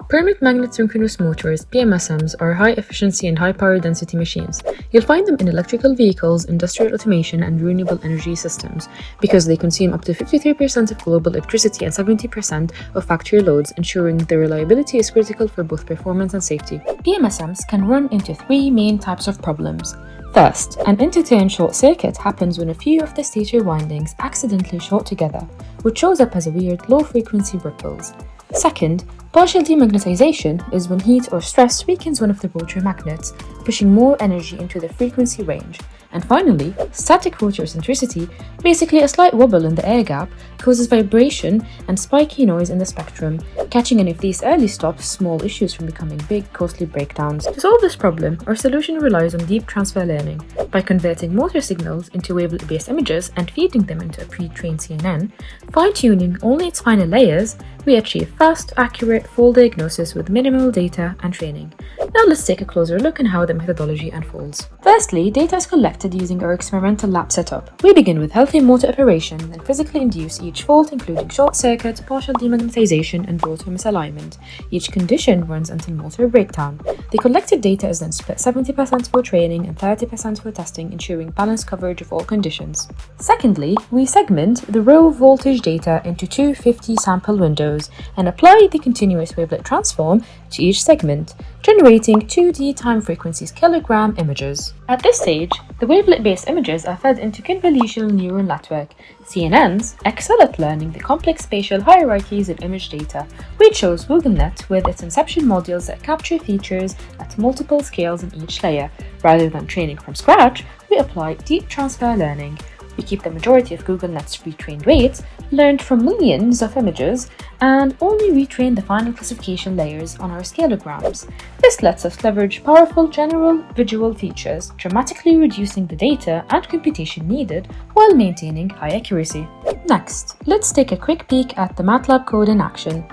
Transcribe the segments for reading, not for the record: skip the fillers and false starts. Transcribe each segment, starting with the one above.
Permanent Magnet Synchronous Motors, PMSMs, are high-efficiency and high-power density machines. You'll find them in electrical vehicles, industrial automation, and renewable energy systems because they consume up to 53% of global electricity and 70% of factory loads, ensuring their reliability is critical for both performance and safety. PMSMs can run into three main types of problems. First, an end-to-end short circuit happens when a few of the stator windings accidentally short together, which shows up as a weird low-frequency ripples. Second, partial demagnetization is when heat or stress weakens one of the rotor magnets, pushing more energy into the frequency range. And finally, static rotor eccentricity, basically a slight wobble in the air gap, causes vibration and spiky noise in the spectrum, catching any of these early stops small issues from becoming big, costly breakdowns. To solve this problem, our solution relies on deep transfer learning. By converting motor signals into wavelet-based images and feeding them into a pre-trained CNN, fine-tuning only its final layers, we achieve fast, accurate fault diagnosis with minimal data and training. Now let's take a closer look at how the methodology unfolds. Firstly, data is collected using our experimental lab setup. We begin with healthy motor operation, then physically induce each fault, including short circuit, partial demagnetization, and rotor misalignment. Each condition runs until motor breakdown. The collected data is then split 70% for training and 30% for testing, ensuring balanced coverage of all conditions. Secondly, we segment the raw voltage data into two 50 sample windows and apply the continuous wavelet transform to each segment, generating 2D time frequency scalogram images. At this stage, the wavelet-based images are fed into Convolutional Neural Network. CNNs excel at learning the complex spatial hierarchies of image data. We chose GoogLeNet with its inception modules that capture features at multiple scales in each layer. Rather than training from scratch, we apply deep transfer learning. We keep the majority of GoogLeNet's pre-trained weights, learned from millions of images, and only retrain the final classification layers on our scalograms. This lets us leverage powerful general visual features, dramatically reducing the data and computation needed while maintaining high accuracy. Next, let's take a quick peek at the MATLAB code in action.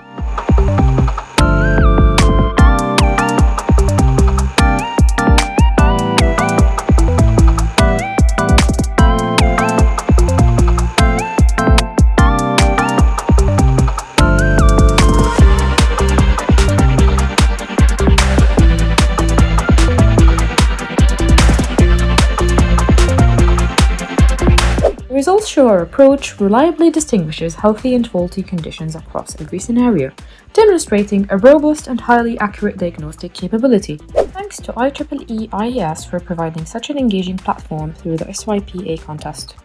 Results show our approach reliably distinguishes healthy and faulty conditions across every scenario, demonstrating a robust and highly accurate diagnostic capability. Thanks to IEEE IES for providing such an engaging platform through the SYPA contest.